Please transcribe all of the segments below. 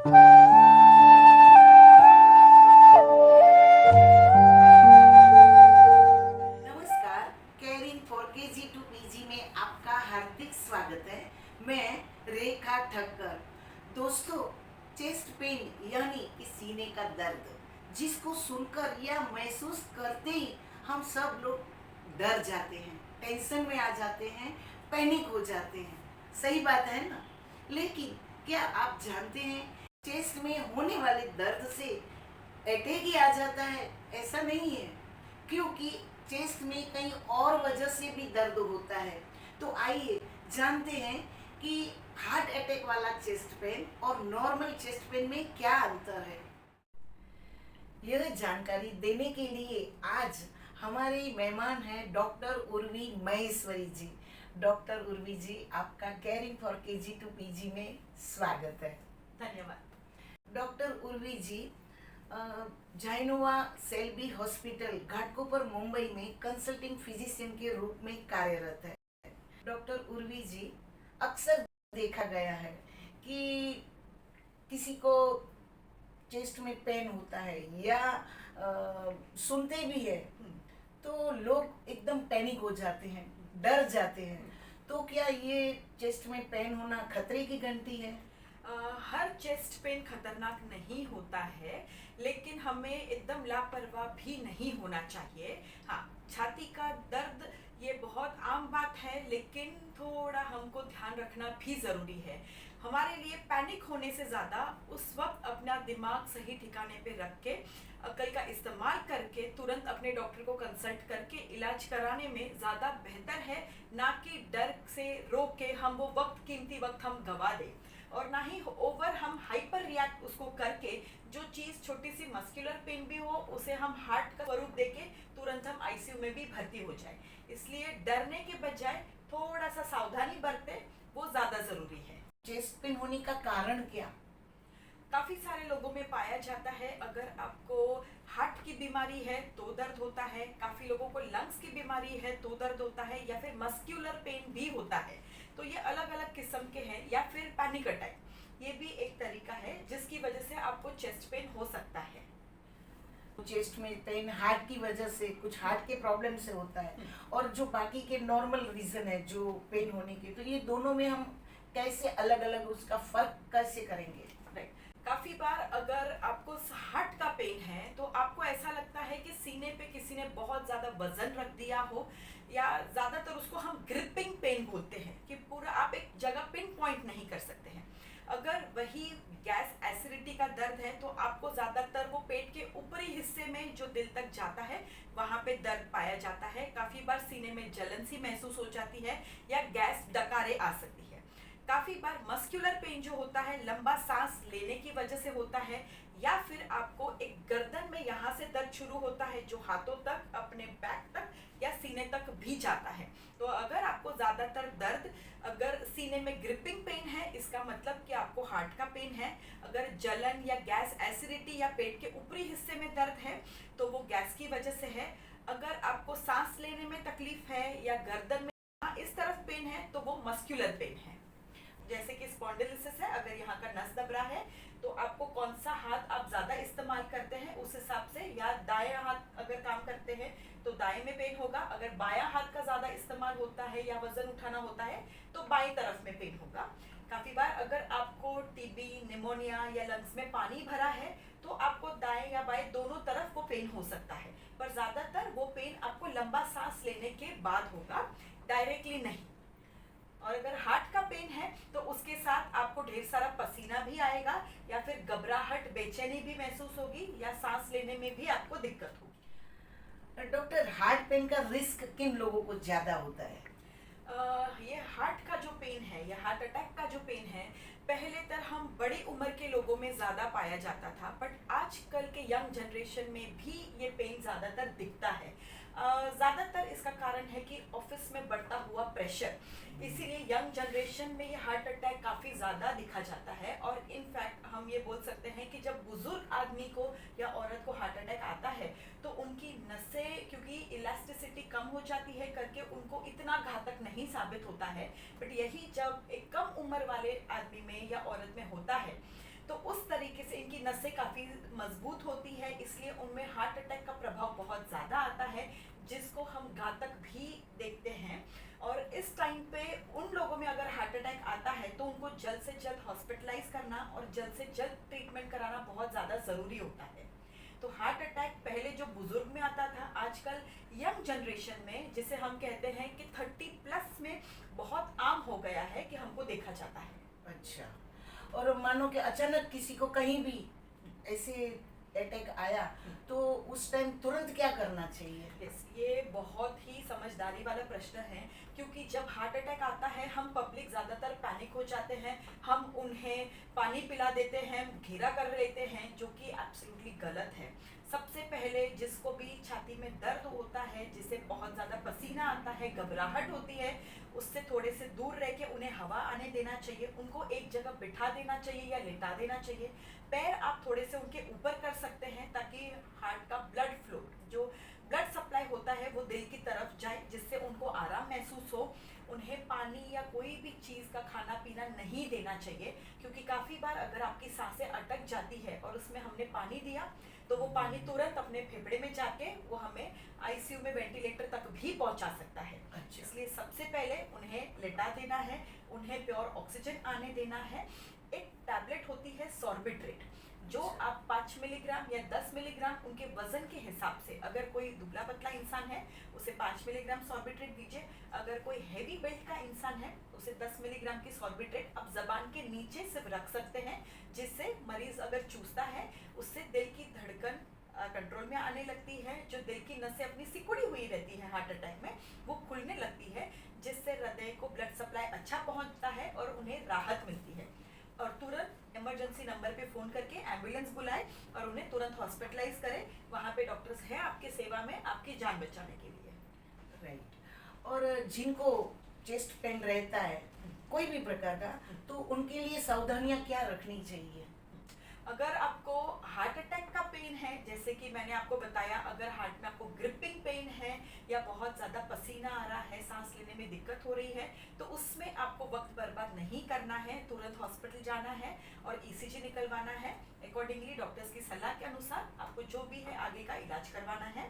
नमस्कार, caring for KG to PG में आपका हार्दिक स्वागत है। मैं रेखा ठक्कर। दोस्तों, चेस्ट पेन यानी कि सीने का दर्द, जिसको सुनकर या महसूस करते ही हम सब लोग डर जाते हैं, टेंशन में आ जाते हैं, पैनिक हो जाते हैं। सही बात है ना? लेकिन क्या आप जानते हैं, चेस्ट में होने वाले दर्द से अटैक ही आ जाता है? ऐसा नहीं है, क्योंकि चेस्ट में कई और वजह से भी दर्द होता है। तो आइए जानते हैं कि हार्ट अटैक वाला चेस्ट पेन और नॉर्मल चेस्ट पेन में क्या अंतर है। यह जानकारी देने के लिए आज हमारे मेहमान हैं डॉक्टर उर्वी महेश्वरी जी। डॉक्टर उर्वी जी, आपका caring for KG to PG में स्वागत है। धन्यवाद। डॉक्टर उर्वी जी जाइनोवा सेल्बी हॉस्पिटल घाटकोपर मुंबई में कंसल्टिंग फिजिशियन के रूप में कार्यरत है। डॉक्टर उर्वी जी, अक्सर देखा गया है कि किसी को चेस्ट में पेन होता है या सुनते भी है तो लोग एकदम पैनिक हो जाते हैं, डर जाते हैं। तो क्या ये चेस्ट में पेन होना खतरे की घंटी है? हर चेस्ट पेन खतरनाक नहीं होता है, लेकिन हमें एकदम लापरवाह भी नहीं होना चाहिए। हाँ, छाती का दर्द ये बहुत आम बात है, लेकिन थोड़ा हमको ध्यान रखना भी ज़रूरी है। हमारे लिए पैनिक होने से ज़्यादा उस वक्त अपना दिमाग सही ठिकाने पे रख के अक्ल का इस्तेमाल करके तुरंत अपने डॉक्टर को कंसल्ट करके इलाज कराने में ज़्यादा बेहतर है, ना कि डर से रोक के हम वो वक्त, कीमती वक्त हम गवा दें, और ना ही ओवर हम हाइपर रिएक्ट उसको करके जो चीज़ छोटी सी मस्कुलर पेन भी हो उसे हम हार्ट का स्वरूप देके तुरंत हम आईसीयू में भी भर्ती हो जाए। इसलिए डरने के बजाय थोड़ा सा सावधानी बरते, वो ज़्यादा ज़रूरी है। चेस्ट पेन होने का कारण क्या? काफ़ी सारे लोगों में पाया जाता है। अगर आपको हार्ट की बीमारी है तो दर्द होता है, काफ़ी लोगों को लंग्स की बीमारी है तो दर्द होता है, या फिर मस्कुलर पेन भी होता है। तो ये अलग अलग किस्म के हैं। या फिर पैनिक अटैक, ये भी एक तरीका है जिसकी वजह से आपको चेस्ट पेन हो सकता है। चेस्ट में पेन हार्ट की वजह से, कुछ हार्ट के प्रॉब्लम से होता है, और जो बाकी के नॉर्मल रीजन है जो पेन होने के, तो ये दोनों में हम कैसे अलग अलग उसका फर्क कैसे करेंगे? राइट। काफ़ी बार अगर आपको हार्ट का पेन है तो आपको ऐसा लगता है कि सीने पे किसी ने बहुत ज़्यादा वजन रख दिया हो, या ज़्यादातर उसको हम ग्रिपिंग पेन बोलते हैं कि पूरा आप एक जगह पिन पॉइंट नहीं कर सकते हैं। अगर वही गैस एसिडिटी का दर्द है तो आपको ज़्यादातर वो पेट के ऊपरी हिस्से में जो दिल तक जाता है वहाँ पे दर्द पाया जाता है। काफ़ी बार सीने में जलन सी महसूस हो जाती है, या गैस डकारे आ सकती है। काफ़ी बार मस्कुलर पेन जो होता है लंबा सांस लेने की वजह से होता है, या फिर आपको एक गर्दन में यहाँ से दर्द शुरू होता है जो हाथों तक, अपने बैक तक या सीने तक भी जाता है। तो अगर आपको ज़्यादातर दर्द अगर सीने में ग्रिपिंग पेन है, इसका मतलब कि आपको हार्ट का पेन है। अगर जलन या गैस एसिडिटी या पेट के ऊपरी हिस्से में दर्द है तो वो गैस की वजह से है। अगर आपको सांस लेने में तकलीफ है या गर्दन में इस तरफ पेन है तो वो मस्कुलर पेन है। जैसे कि स्पॉन्डिलोसिस है, अगर यहाँ का नस दब रहा है तो आपको कौन सा हाथ आप ज़्यादा इस्तेमाल करते हैं उस हिसाब से, या दाएं हाथ अगर काम करते हैं तो दाएं में पेन होगा, अगर बायां हाथ का ज़्यादा इस्तेमाल होता है या वजन उठाना होता है तो बाईं तरफ में पेन होगा। काफ़ी बार अगर आपको टीबी, निमोनिया या लंग्स में पानी भरा है तो आपको दाएं या बाएं दोनों तरफ वो पेन हो सकता है, पर ज़्यादातर वो पेन आपको लंबा सांस लेने के बाद होगा, डायरेक्टली नहीं। और अगर हार्ट का पेन है तो उसके साथ आपको ढेर सारा पसीना भी आएगा, या फिर घबराहट, बेचैनी भी महसूस होगी, या सांस लेने में भी आपको दिक्कत होगी। डॉक्टर, हार्ट पेन का रिस्क किन लोगों को ज्यादा होता है? ये हार्ट का जो पेन है या हार्ट अटैक का जो पेन है, पहले तर हम बड़ी उम्र के लोगों में ज़्यादा पाया जाता था, बट आजकल के यंग जनरेशन में भी ये पेन ज़्यादातर दिखता है। ज़्यादातर इसका कारण है कि ऑफिस में बढ़ता हुआ प्रेशर, इसीलिए यंग जनरेशन में ये हार्ट अटैक काफ़ी ज़्यादा दिखा जाता है। और इनफैक्ट हम ये बोल सकते हैं कि जब बुजुर्ग आदमी को या औरत को हार्ट अटैक आता है तो उनकी नसें, क्योंकि इलास्टिसिटी कम हो जाती है करके, उनको इतना घातक नहीं साबित होता है। बट यही जब एक कम उम्र वाले आदमी में या औरत में होता है तो तो उस तरीके से इनकी नसें काफ़ी मजबूत होती है, इसलिए उनमें हार्ट अटैक का प्रभाव बहुत ज़्यादा आता है, जिसको हम घातक भी देखते हैं। और इस टाइम पे उन लोगों में अगर हार्ट अटैक आता है तो उनको जल्द से जल्द हॉस्पिटलाइज करना और जल्द से जल्द ट्रीटमेंट कराना बहुत ज़्यादा ज़रूरी होता है। तो हार्ट अटैक पहले जो बुजुर्ग में आता था, आजकल यंग जनरेशन में, जिसे हम कहते हैं कि 30+ में बहुत आम हो गया है कि हमको देखा जाता है। अच्छा, और मानो कि अचानक किसी को कहीं भी ऐसे अटैक आया तो उस टाइम तुरंत क्या करना चाहिए? यस, ये बहुत ही समझदारी वाला प्रश्न है, क्योंकि जब हार्ट अटैक आता है हम पब्लिक ज़्यादातर पैनिक हो जाते हैं, हम उन्हें पानी पिला देते हैं, घेरा कर लेते हैं, जो कि एब्सोल्युटली गलत है। सबसे पहले जिसको भी छाती में दर्द होता है, जिसे बहुत ज़्यादा पसीना आता है, घबराहट होती है, उससे थोड़े से दूर रह के उन्हें हवा आने देना चाहिए, उनको एक जगह बिठा देना चाहिए या लेटा देना चाहिए। पैर आप थोड़े से उनके ऊपर कर सकते हैं ताकि हार्ट का ब्लड फ्लो, जो ब्लड सप्लाई होता है, वो दिल की तरफ जाए, जिससे उनको आराम महसूस हो। उन्हें पानी या कोई भी चीज़ का खाना पीना नहीं देना चाहिए, क्योंकि काफ़ी बार अगर आपकी सांसें अटक जाती है और उसमें हमने पानी दिया तो वो पानी तुरंत अपने फेफड़े में जाके वो हमें आईसीयू में वेंटिलेटर तक भी पहुंचा सकता है। अच्छा। इसलिए सबसे पहले उन्हें लेटा देना है, उन्हें प्योर ऑक्सीजन आने देना है। एक टैबलेट होती है सॉर्बिट्रेट, जो आप 5 मिलीग्राम या 10 मिलीग्राम उनके वजन के हिसाब से, अगर कोई दुबला पतला इंसान है उसे 5 मिलीग्राम सॉर्बिट्रेट दीजिए, अगर कोई हैवी बिल्ड का इंसान है उसे 10 मिलीग्राम की सॉर्बिट्रेट आप जबान के नीचे सिर्फ रख सकते हैं, जिससे मरीज अगर चूसता है उससे दिल की धड़कन कंट्रोल में आने लगती है, जो दिल की नसें अपनी सिकुड़ी हुई रहती है हार्ट अटैक में वो खुलने लगती है, जिससे हृदय को ब्लड सप्लाई अच्छा पहुंचता है और उन्हें राहत मिलती है। और तुरंत इमरजेंसी नंबर पे फ़ोन करके एम्बुलेंस बुलाएं और उन्हें तुरंत हॉस्पिटलाइज करें। वहाँ पे डॉक्टर्स हैं आपके सेवा में आपकी जान बचाने के लिए। राइट। और जिनको चेस्ट पेन रहता है कोई भी प्रकार का, तो उनके लिए सावधानियां क्या रखनी चाहिए? अगर आपको हार्ट अटैक का पेन है, जैसे कि मैंने आपको बताया, अगर हार्ट में आपको ग्रिपिंग पेन है या बहुत ज़्यादा पसीना आ रहा है, सांस लेने में दिक्कत हो रही है, तो उसमें आपको वक्त बर्बाद नहीं करना है, तुरंत हॉस्पिटल जाना है और ईसीजी निकलवाना है। अकॉर्डिंगली डॉक्टर्स की सलाह के अनुसार आपको जो भी है आगे का इलाज करवाना है।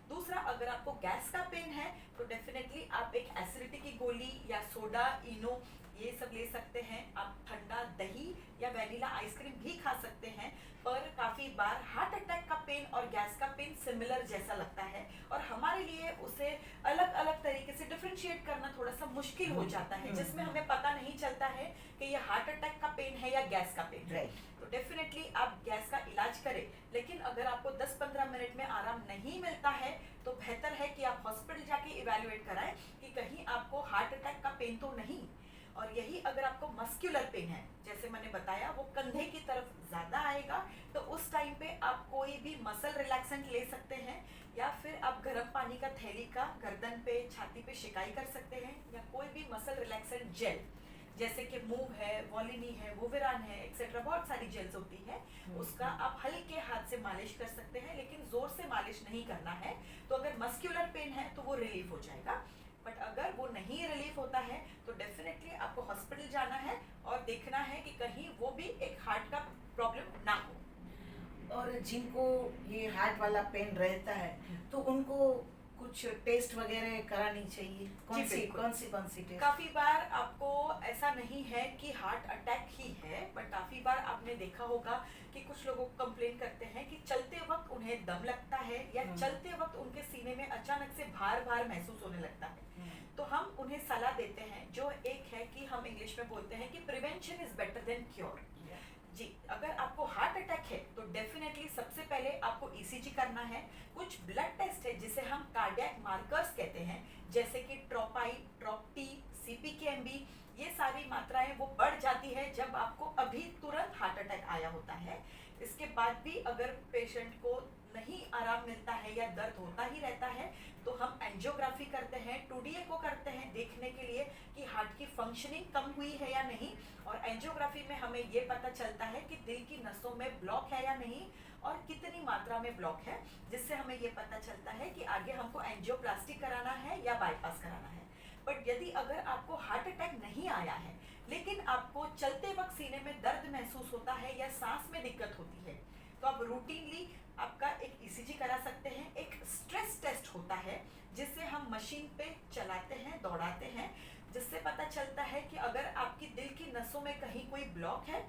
दूसरा, अगर आपको गैस का पेन है तो डेफिनेटली आप एक एसिडिटी की गोली या सोडा, इनो, ये सब ले सकते हैं। आप ठंडा दही या वैनिला आइसक्रीम भी खा सकते हैं। पर काफ़ी बार हार्ट अटैक का पेन और गैस का पेन सिमिलर जैसा लगता है और हमारे लिए उसे अलग अलग तरीके से डिफरेंशिएट करना थोड़ा सा मुश्किल हो जाता है, जिसमें हमें पता नहीं चलता है कि ये हार्ट अटैक का पेन है या गैस का पेन है। तो डेफिनेटली आप गैस का इलाज करें, लेकिन अगर आपको 10-15 मिनट में आराम नहीं मिलता है तो बेहतर है कि आप हॉस्पिटल जाके इवैल्यूएट कराएं कि कहीं आपको हार्ट अटैक का पेन तो नहीं। और यही अगर आपको मस्कुलर पेन है, जैसे मैंने बताया, वो कंधे की तरफ ज़्यादा आएगा, तो उस टाइम पे आप कोई भी मसल रिलैक्सेंट ले सकते हैं, या फिर आप गर्म पानी का थैली का गर्दन पे, छाती पे शिकाई कर सकते हैं, या कोई भी मसल रिलैक्सेंट जेल, जैसे कि मूव है, वॉलिनी है, वोवेरान है, एक्सेट्रा, बहुत सारी जेल्स होती है, उसका आप हल्के हाथ से मालिश कर सकते हैं, लेकिन जोर से मालिश नहीं करना है। तो अगर मस्कुलर पेन है तो वो रिलीफ हो जाएगा, बट अगर वो नहीं रिलीफ होता है तो डेफिनेटली आपको हॉस्पिटल जाना है और देखना है कि कहीं वो भी एक हार्ट का प्रॉब्लम ना हो। और जिनको ये हार्ट वाला पेन रहता है तो उनको कुछ टेस्ट वगैरह करानी चाहिए? कौन सी टेस्ट? काफी बार आपको ऐसा नहीं है कि हार्ट अटैक ही है, बट काफी बार आपने देखा होगा कि कुछ लोगों को कंप्लेन करते हैं कि चलते वक्त उन्हें दम लगता है या चलते वक्त उनके सीने में अचानक से भार भार महसूस होने लगता है। तो हम उन्हें सलाह देते हैं, जो एक है कि हम इंग्लिश में बोलते हैं कि prevention is better than cure. जी, अगर आपको हार्ट अटैक है तो डेफिनेटली सबसे पहले आपको ईसीजी करना है। कुछ ब्लड टेस्ट है जिसे हम कार्डियक मार्कर्स कहते हैं, जैसे कि ट्रोपाई, ट्रोपटी, सीपीकेएमबी, ये सारी मात्राएं वो बढ़ जाती है जब आपको अभी तुरंत हार्ट अटैक आया होता है। इसके बाद भी अगर पेशेंट को नहीं आराम मिलता है या दर्द होता ही रहता है तो हम एंजियोग्राफी करते हैं, 2D एको करते हैं, देखने के लिए कि हार्ट की फंक्शनिंग कम हुई है या नहीं। और एंजियोग्राफी में हमें ये पता चलता है कि दिल की नसों में ब्लॉक है या नहीं और कितनी मात्रा में ब्लॉक है, जिससे हमें ये पता चलता है कि आगे हमको एंजियोप्लास्टी कराना है या बाईपास कराना है। बट यदि अगर आपको हार्ट अटैक नहीं आया है लेकिन आपको चलते वक्त सीने में दर्द महसूस महसूस होता है या सांस में दिक्कत होती है, तो आप रूटीनली आपका एक ईसीजी करा सकते हैं। एक स्ट्रेस टेस्ट होता है जिससे हम मशीन पे चलाते हैं, दौड़ाते हैं, जिससे पता चलता है कि अगर आपकी दिल की नसों में कहीं कोई ब्लॉक है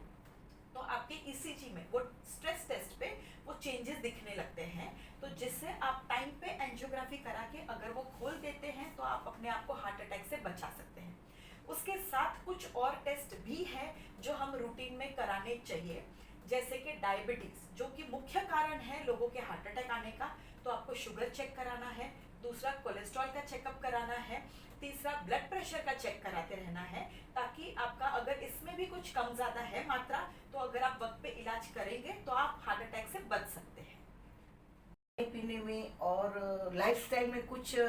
तो आपके ईसीजी में वो स्ट्रेस टेस्ट पे वो चेंजेस दिखने लगते हैं, तो जिससे आप टाइम पे एंजियोग्राफी करा के अगर वो खोल देते हैं तो आप अपने आप को हार्ट अटैक से बचा सकते हैं। उसके साथ कुछ और टेस्ट भी हैं जो हम रूटीन में कराने चाहिए, जैसे कि डायबिटीज जो कि मुख्य कारण है लोगों के हार्ट अटैक आने का, तो आपको शुगर चेक कराना है, दूसरा कोलेस्ट्रॉल का चेकअप कराना है, तीसरा ब्लड प्रेशर का चेक कराते रहना है, ताकि आपका अगर इसमें भी कुछ कम ज्यादा है मात्रा, तो अगर आप वक्त पे इलाज करेंगे तो आप हार्ट अटैक से बच सकते हैं। खाने पीने में और लाइफस्टाइल में कुछ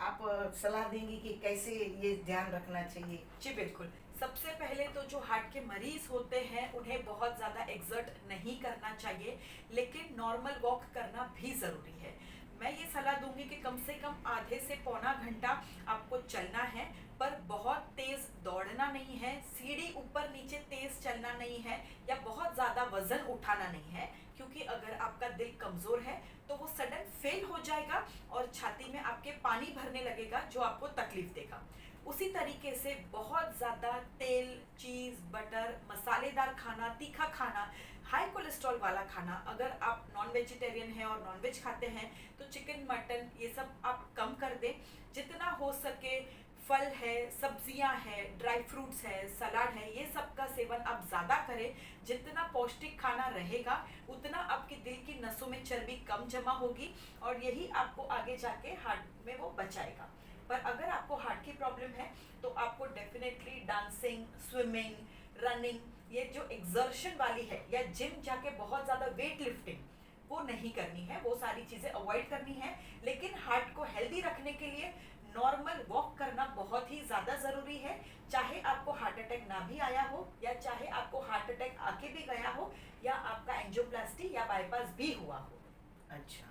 आप सलाह देंगी कि कैसे ये ध्यान रखना चाहिए? जी बिल्कुल। सबसे पहले तो जो हार्ट के मरीज होते हैं उन्हें बहुत ज़्यादा एक्सर्ट नहीं करना चाहिए, लेकिन नॉर्मल वॉक करना भी ज़रूरी है। मैं ये सलाह दूंगी कि कम से कम आधे से पौना घंटा आपको चलना है, पर बहुत तेज दौड़ना नहीं है, सीढ़ी ऊपर नीचे तेज चलना नहीं है, या बहुत ज़्यादा वजन उठाना नहीं है, क्योंकि अगर आपका दिल कमज़ोर है तो वो सडन फेल हो जाएगा और छाती में आपके पानी भरने लगेगा जो आपको तकलीफ देगा। उसी तरीके से बहुत ज़्यादा तेल, चीज़, बटर, मसालेदार खाना, तीखा खाना, हाई कोलेस्ट्रॉल वाला खाना, अगर आप नॉन वेजिटेरियन हैं और नॉन वेज खाते हैं तो चिकन, मटन ये सब आप कम कर दें। जितना हो सके फल है, सब्जियां हैं, ड्राई फ्रूट्स है, सलाद है, ये सब का सेवन आप ज़्यादा करें। जितना पौष्टिक खाना रहेगा उतना आपकी दिल की नसों में चर्बी कम जमा होगी और यही आपको आगे जाके हार्ट में वो बचाएगा। पर अगर आपको हार्ट की प्रॉब्लम है तो आपको डेफिनेटली डांसिंग, स्विमिंग, रनिंग, ये जो एक्सर्शन वाली है, या जिम जाके बहुत ज़्यादा वेट लिफ्टिंग वो नहीं करनी है, वो सारी चीज़ें अवॉइड करनी है। लेकिन हार्ट को हेल्दी रखने के लिए नॉर्मल वॉक करना बहुत ही ज़्यादा ज़रूरी है, चाहे आपको हार्ट अटैक ना भी आया हो या चाहे आपको हार्ट अटैक आके भी गया हो या आपका एंजियोप्लास्टी या बाईपास भी हुआ हो। अच्छा,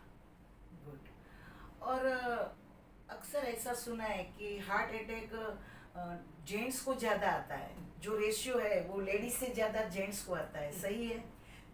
गुड। और अक्सर ऐसा सुना है कि हार्ट अटैक जेंट्स को ज़्यादा आता है, जो रेशियो है वो लेडीज से ज़्यादा जेंट्स को आता है, सही है?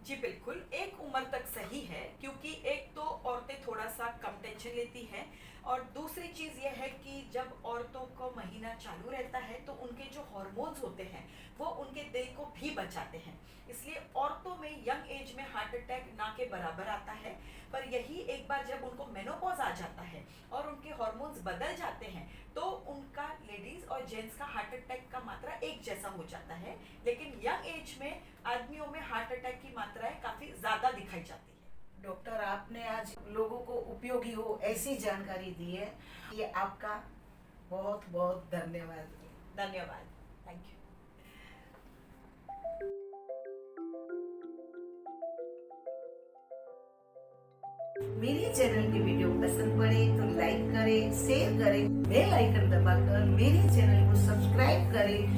जी बिल्कुल, एक उम्र तक सही है, क्योंकि एक तो औरतें थोड़ा सा कम टेंशन लेती हैं और दूसरी चीज़ यह है कि जब औरतों को महीना चालू रहता है तो उनके जो हार्मोन्स होते हैं वो उनके दिल को भी बचाते हैं, इसलिए औरतों में यंग एज में हार्ट अटैक ना के बराबर आता है। पर यही एक बार जब उनको मेनोपॉज आ जाता है और उनके हार्मोन्स बदल जाते हैं तो उनका लेडीज और जेंट्स का हार्ट अटैक का मात्रा एक जैसा हो जाता है, लेकिन यंग एज में आदमियों में हार्ट अटैक की मात्राएं काफ़ी ज़्यादा दिखाई जाती है। डॉक्टर, आपने आज लोगों को उपयोगी हो ऐसी जानकारी दी है, ये आपका बहुत बहुत धन्यवाद। धन्यवाद, थैंक यू। मेरे चैनल की वीडियो पसंद पड़े तो लाइक करें, शेयर करें, बेल आइकन दबाकर मेरे चैनल को सब्सक्राइब करें।